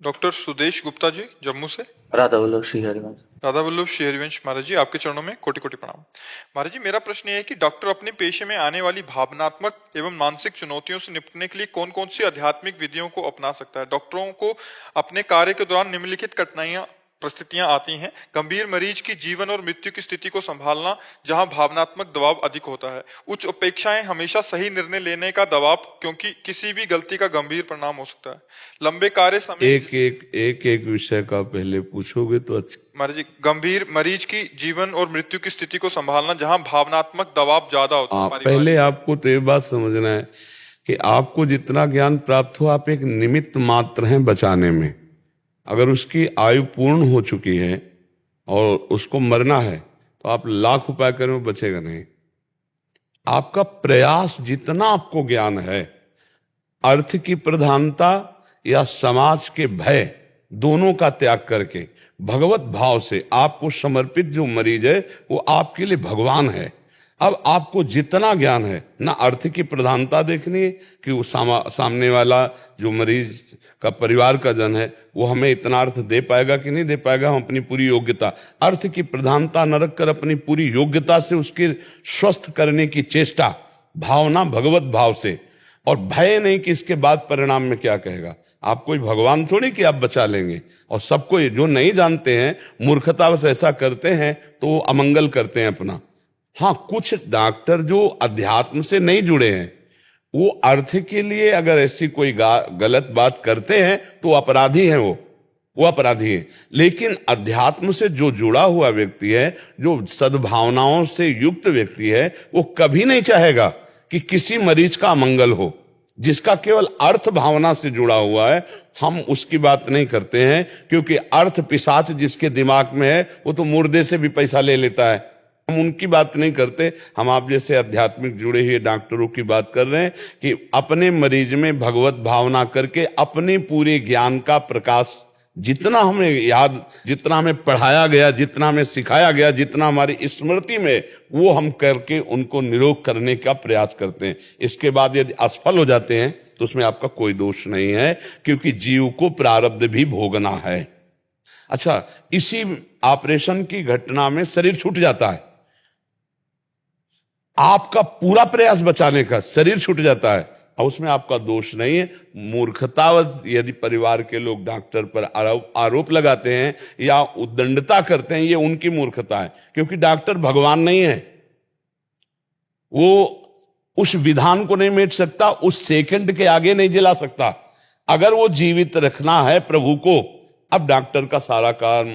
Doctor Sudesh Gupta ji, Jammu से। राधा वल्लभ श्री हरिवंश। राधा वल्लभ श्री हरिवंश महाराज जी, आपके चरणों में कोटि कोटि प्रणाम। महाराज जी, मेरा प्रश्न ये है कि डॉक्टर अपने पेशे में आने वाली भावनात्मक एवं मानसिक चुनौतियों से निपटने के लिए कौन कौन सी आध्यात्मिक विधियों को अपना सकता है। डॉक्टरों को अपने कार्य के दौरान निम्नलिखित कठिनाइयां परिस्थितियां आती हैं। गंभीर मरीज की जीवन और मृत्यु की स्थिति को संभालना, जहां भावनात्मक दबाव अधिक होता है। उच्च अपेक्षाएं, हमेशा सही निर्णय लेने का दबाव, क्योंकि किसी भी गलती का गंभीर परिणाम हो सकता है। लंबे कार्य समय। एक विषय का पहले पूछोगे तो अच्छा। महाराज जी, गंभीर मरीज की जीवन और मृत्यु की स्थिति को संभालना, जहां भावनात्मक दबाव ज्यादा होता है। पहले आपको तो ये बात समझना है कि आपको जितना ज्ञान प्राप्त हो, आप एक निमित्त मात्र हैं बचाने में। अगर उसकी आयु पूर्ण हो चुकी है और उसको मरना है तो आप लाख उपाय करें, वो बचेगा नहीं। आपका प्रयास, जितना आपको ज्ञान है, अर्थ की प्रधानता या समाज के भय, दोनों का त्याग करके भगवत भाव से आपको समर्पित जो मरीज है वो आपके लिए भगवान है। अब आपको जितना ज्ञान है, ना अर्थ की प्रधानता देखनी है कि वो सामने वाला जो मरीज का परिवार का जन है वो हमें इतना अर्थ दे पाएगा कि नहीं दे पाएगा। हम अपनी पूरी योग्यता, अर्थ की प्रधानता न रखकर अपनी पूरी योग्यता से उसके स्वस्थ करने की चेष्टा, भावना भगवत भाव से, और भय नहीं कि इसके बाद परिणाम में क्या कहेगा। आप कोई भगवान थोड़ी कि आप बचा लेंगे। और सबको जो नहीं जानते हैं, मूर्खतावश ऐसा करते हैं तो वो अमंगल करते हैं अपना। हाँ, कुछ डॉक्टर जो अध्यात्म से नहीं जुड़े हैं, वो अर्थ के लिए अगर ऐसी कोई गलत बात करते हैं तो अपराधी हैं, वो अपराधी है। लेकिन अध्यात्म से जो जुड़ा हुआ व्यक्ति है, जो सद्भावनाओं से युक्त व्यक्ति है, वो कभी नहीं चाहेगा कि किसी मरीज का अमंगल हो। जिसका केवल अर्थ भावना से जुड़ा हुआ है, हम उसकी बात नहीं करते हैं, क्योंकि अर्थ पिशाच जिसके दिमाग में है वो तो मुर्दे से भी पैसा ले लेता है। हम उनकी बात नहीं करते। हम आप जैसे आध्यात्मिक जुड़े हुए डॉक्टरों की बात कर रहे हैं कि अपने मरीज में भगवत भावना करके अपने पूरे ज्ञान का प्रकाश, जितना हमें याद, जितना हमें पढ़ाया गया, जितना हमें सिखाया गया, जितना हमारी स्मृति में, वो हम करके उनको निरोग करने का प्रयास करते हैं। इसके बाद यदि असफल हो जाते हैं तो उसमें आपका कोई दोष नहीं है, क्योंकि जीव को प्रारब्ध भी भोगना है। अच्छा, इसी ऑपरेशन की घटना में शरीर छूट जाता है, आपका पूरा प्रयास बचाने का, शरीर छूट जाता है, और उसमें आपका दोष नहीं है। मूर्खतावश यदि परिवार के लोग डॉक्टर पर आरोप लगाते हैं या उद्दंडता करते हैं, ये उनकी मूर्खता है, क्योंकि डॉक्टर भगवान नहीं है। वो उस विधान को नहीं मेट सकता, उस सेकंड के आगे नहीं जला सकता। अगर वो जीवित रखना है प्रभु को, अब डॉक्टर का सारा काम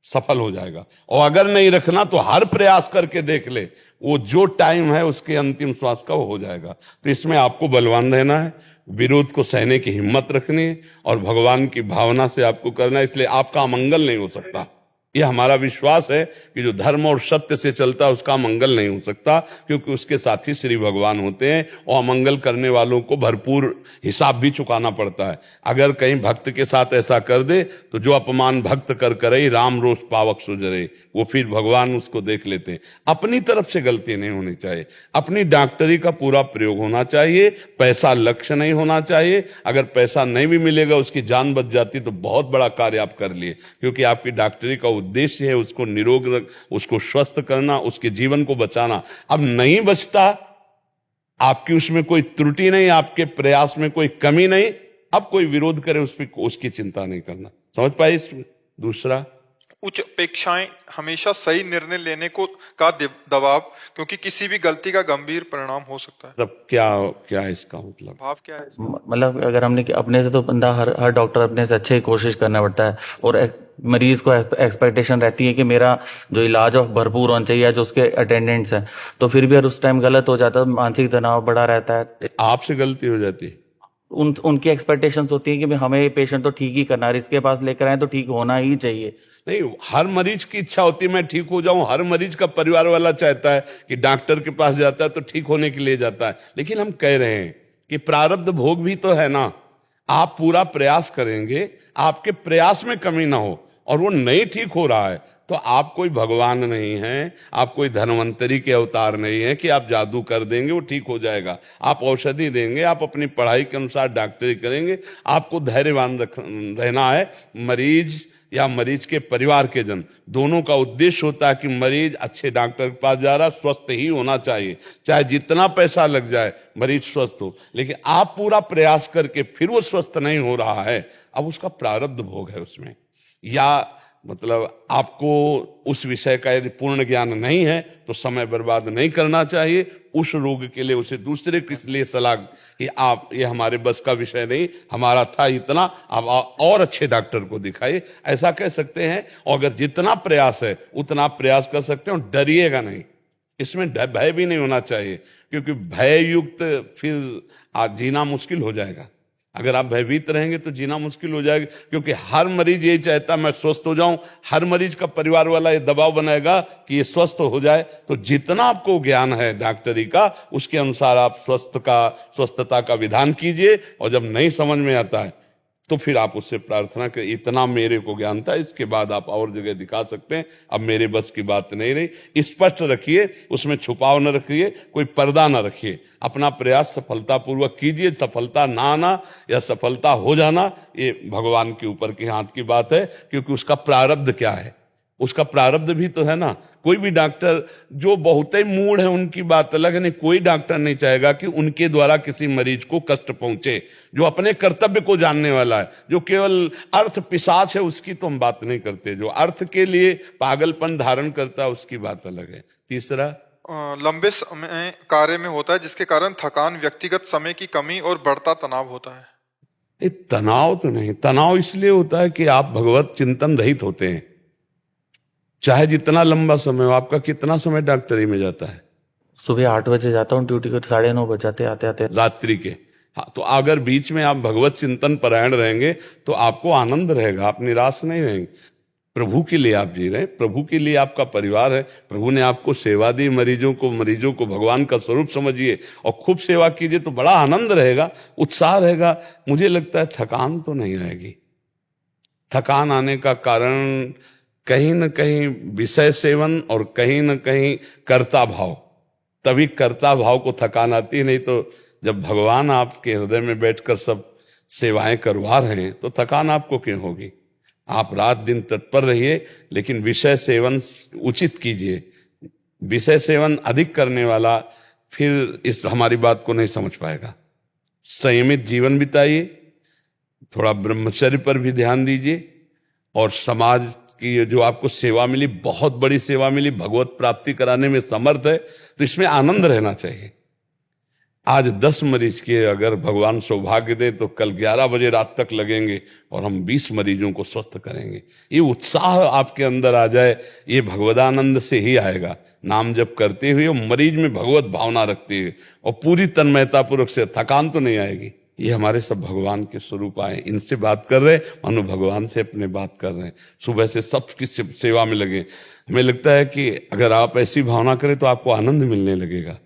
सफल हो जाएगा। और अगर नहीं रखना तो हर प्रयास करके देख ले, वो जो टाइम है उसके अंतिम श्वास का वो हो जाएगा। तो इसमें आपको बलवान रहना है, विरोध को सहने की हिम्मत रखनी है, और भगवान की भावना से आपको करना है। इसलिए आपका अमंगल नहीं हो सकता। यह हमारा विश्वास है कि जो धर्म और सत्य से चलता है उसका मंगल नहीं हो सकता, क्योंकि उसके साथी श्री भगवान होते हैं, और अमंगल करने वालों को भरपूर हिसाब भी चुकाना पड़ता है। अगर कहीं भक्त के साथ ऐसा कर दे तो जो अपमान भक्त कर करे राम रोष पावक सुजरे, वो फिर भगवान उसको देख लेते हैं। अपनी तरफ से गलती नहीं होनी चाहिए, अपनी डॉक्टरी का पूरा प्रयोग होना चाहिए, पैसा लक्ष्य नहीं होना चाहिए। अगर पैसा नहीं भी मिलेगा, उसकी जान बच जाती तो बहुत बड़ा कार्य आप कर लिए, क्योंकि आपकी डॉक्टरी का उद्देश्य है उसको निरोग, उसको स्वस्थ करना, उसके जीवन को बचाना। अब नहीं बचता, आपकी उसमें कोई त्रुटि नहीं, आपके प्रयास में कोई कमी नहीं, अब कोई विरोध करे उस पर उसकी चिंता नहीं करना। समझ पाए इसमें? दूसरा, उच्च अपेक्षाएं, हमेशा सही निर्णय लेने को का दबाव, क्योंकि किसी भी गलती का गंभीर परिणाम हो सकता है। मतलब क्या है इसका मतलब? भाव क्या है? मतलब अगर हमने अपने से, तो बंदा हर डॉक्टर अपने से अच्छे कोशिश करना पड़ता है, और मरीज को एक्सपेक्टेशन रहती है कि मेरा जो इलाज है भरपूर होना चाहिए, जो उसके अटेंडेंट्स हैं, तो फिर भी अगर उस टाइम गलत हो जाता है, मानसिक तनाव बढ़ा रहता है। आपसे गलती हो जाती है, उनकी एक्सपेक्टेशंस होती है कि हमें पेशेंट तो ठीक ही करना है, इसके पास लेकर आए तो ठीक होना ही चाहिए। नहीं, हर मरीज की इच्छा होती है मैं ठीक हो जाऊं। हर मरीज का परिवार वाला चाहता है कि डॉक्टर के पास जाता है तो ठीक होने के लिए जाता है। लेकिन हम कह रहे हैं कि प्रारब्ध भोग भी तो है ना। आप पूरा प्रयास करेंगे, आपके प्रयास में कमी ना हो, और वो नहीं ठीक हो रहा है तो आप कोई भगवान नहीं हैं, आप कोई धन्वंतरी के अवतार नहीं हैं कि आप जादू कर देंगे वो ठीक हो जाएगा। आप औषधि देंगे, आप अपनी पढ़ाई के अनुसार डॉक्टरी करेंगे। आपको धैर्यवान रहना है। मरीज या मरीज के परिवार के जन दोनों का उद्देश्य होता है कि मरीज अच्छे डॉक्टर के पास जा रहा, स्वस्थ ही होना चाहिए, चाहे जितना पैसा लग जाए मरीज स्वस्थ हो। लेकिन आप पूरा प्रयास करके फिर वो स्वस्थ नहीं हो रहा है, अब उसका प्रारब्ध भोग है उसमें, या मतलब आपको उस विषय का यदि पूर्ण ज्ञान नहीं है तो समय बर्बाद नहीं करना चाहिए। उस रोग के लिए उसे दूसरे किस लिए सलाह कि आप ये हमारे बस का विषय नहीं, हमारा था इतना, आप और अच्छे डॉक्टर को दिखाइए, ऐसा कह सकते हैं। और अगर जितना प्रयास है उतना आप प्रयास कर सकते हो, डरिएगा नहीं। इसमें भय भी नहीं होना चाहिए, क्योंकि भय युक्त फिर आज जीना मुश्किल हो जाएगा। अगर आप भयभीत रहेंगे तो जीना मुश्किल हो जाएगा, क्योंकि हर मरीज यही चाहता है मैं स्वस्थ हो जाऊं। हर मरीज का परिवार वाला ये दबाव बनाएगा कि ये स्वस्थ हो जाए। तो जितना आपको ज्ञान है डॉक्टरी का, उसके अनुसार आप स्वस्थता का विधान कीजिए। और जब नहीं समझ में आता है तो फिर आप उससे प्रार्थना करें, इतना मेरे को ज्ञान था, इसके बाद आप और जगह दिखा सकते हैं, अब मेरे बस की बात नहीं रही। स्पष्ट रखिए, उसमें छुपाव न रखिए, कोई पर्दा न रखिए। अपना प्रयास सफलतापूर्वक कीजिए। सफलता ना आना या सफलता हो जाना ये भगवान के ऊपर के हाथ की बात है, क्योंकि उसका प्रारब्ध क्या है, उसका प्रारब्ध भी तो है ना। कोई भी डॉक्टर जो बहुत ही मूढ़ है उनकी बात अलग है, नहीं कोई डॉक्टर नहीं चाहेगा कि उनके द्वारा किसी मरीज को कष्ट पहुंचे। जो अपने कर्तव्य को जानने वाला है, जो केवल अर्थ पिशाच है, उसकी तो हम बात नहीं करते। जो अर्थ के लिए पागलपन धारण करता है उसकी बात अलग है। तीसरा, लंबे समय कार्य में होता है जिसके कारण थकान, व्यक्तिगत समय की कमी और बढ़ता तनाव होता है। ये तनाव तो नहीं, तनाव इसलिए होता है कि आप भगवत चिंतन रहित होते हैं। चाहे जितना लंबा समय हो, आपका कितना समय डॉक्टरी में जाता है? सुबह 8 बजे जाता हूँ ड्यूटी को, 9:30 बजाते आते आते रात्रि के। हाँ, तो अगर बीच में आप भगवत चिंतन परायण रहेंगे तो आपको आनंद रहेगा, आप निराश नहीं रहेंगे। प्रभु के लिए आप जी रहे हैं, प्रभु के लिए आपका परिवार है, प्रभु ने आपको सेवा दी। मरीजों को भगवान का स्वरूप समझिए और खूब सेवा कीजिए, तो बड़ा आनंद रहेगा, उत्साह रहेगा। मुझे लगता है थकान तो नहीं आएगी। थकान आने का कारण कहीं न कहीं विषय सेवन और कहीं न कहीं कर्ता भाव, तभी कर्ता भाव को थकान आती। नहीं तो जब भगवान आपके हृदय में बैठकर सब सेवाएं करवा रहे हैं तो थकान आपको क्यों होगी। आप रात दिन तत्पर रहिए, लेकिन विषय सेवन उचित कीजिए। विषय सेवन अधिक करने वाला फिर इस हमारी बात को नहीं समझ पाएगा। संयमित जीवन बिताइए, थोड़ा ब्रह्मचर्य पर भी ध्यान दीजिए, और समाज की जो आपको सेवा मिली, बहुत बड़ी सेवा मिली, भगवत प्राप्ति कराने में समर्थ है, तो इसमें आनंद रहना चाहिए। आज 10 मरीज के अगर भगवान सौभाग्य दे तो कल 11 बजे रात तक लगेंगे और हम 20 मरीजों को स्वस्थ करेंगे। ये उत्साह आपके अंदर आ जाए, ये भगवदानंद से ही आएगा। नाम जप करते हुए मरीज में भगवत भावना रखते हुए और पूरी तन्मयता पूर्वक से, थकान तो नहीं आएगी। ये हमारे सब भगवान के स्वरूप आए, इनसे बात कर रहे हैं मानो भगवान से अपने बात कर रहे हैं। सुबह से सबकी सेवा में लगे। हमें लगता है कि अगर आप ऐसी भावना करें तो आपको आनंद मिलने लगेगा,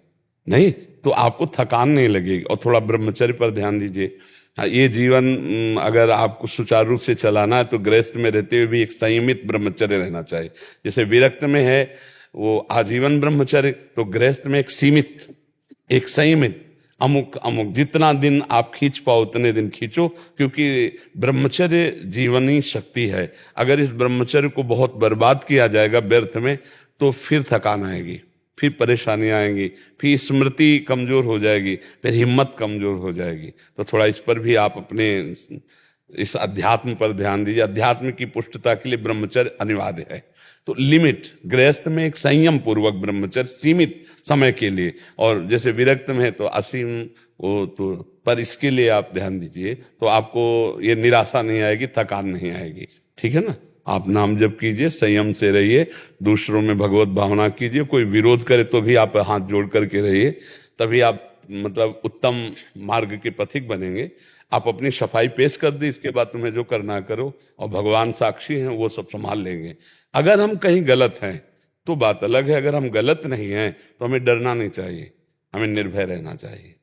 नहीं तो आपको थकान नहीं लगेगी। और थोड़ा ब्रह्मचर्य पर ध्यान दीजिए। ये जीवन अगर आपको सुचारू रूप से चलाना है तो गृहस्थ में रहते हुए भी एक संयमित ब्रह्मचर्य रहना चाहिए। जैसे विरक्त में है वो आजीवन ब्रह्मचर्य, तो गृहस्थ में एक सीमित, एक संयमित, अमुक जितना दिन आप खींच पाओ उतने दिन खींचो, क्योंकि ब्रह्मचर्य जीवनी शक्ति है। अगर इस ब्रह्मचर्य को बहुत बर्बाद किया जाएगा व्यर्थ में, तो फिर थकान आएगी, फिर परेशानियां आएंगी, फिर स्मृति कमजोर हो जाएगी, फिर हिम्मत कमजोर हो जाएगी। तो थोड़ा इस पर भी आप अपने इस अध्यात्म पर ध्यान दीजिए। अध्यात्म की पुष्टता के लिए ब्रह्मचर्य अनिवार्य है। तो लिमिट, गृहस्थ में एक संयम पूर्वक ब्रह्मचर्य सीमित समय के लिए, और जैसे विरक्त में है तो असीम वो तो, पर इसके लिए आप ध्यान दीजिए तो आपको ये निराशा नहीं आएगी, थकान नहीं आएगी। ठीक है ना। आप नाम जप कीजिए, संयम से रहिए, दूसरों में भगवत भावना कीजिए। कोई विरोध करे तो भी आप हाथ जोड़ करके रहिए, तभी आप मतलब उत्तम मार्ग के पथिक बनेंगे। आप अपनी सफाई पेश कर दी, इसके बाद तुम्हें जो करना करो, और भगवान साक्षी हैं, वो सब संभाल लेंगे। अगर हम कहीं गलत हैं तो बात अलग है, अगर हम गलत नहीं हैं तो हमें डरना नहीं चाहिए, हमें निर्भय रहना चाहिए।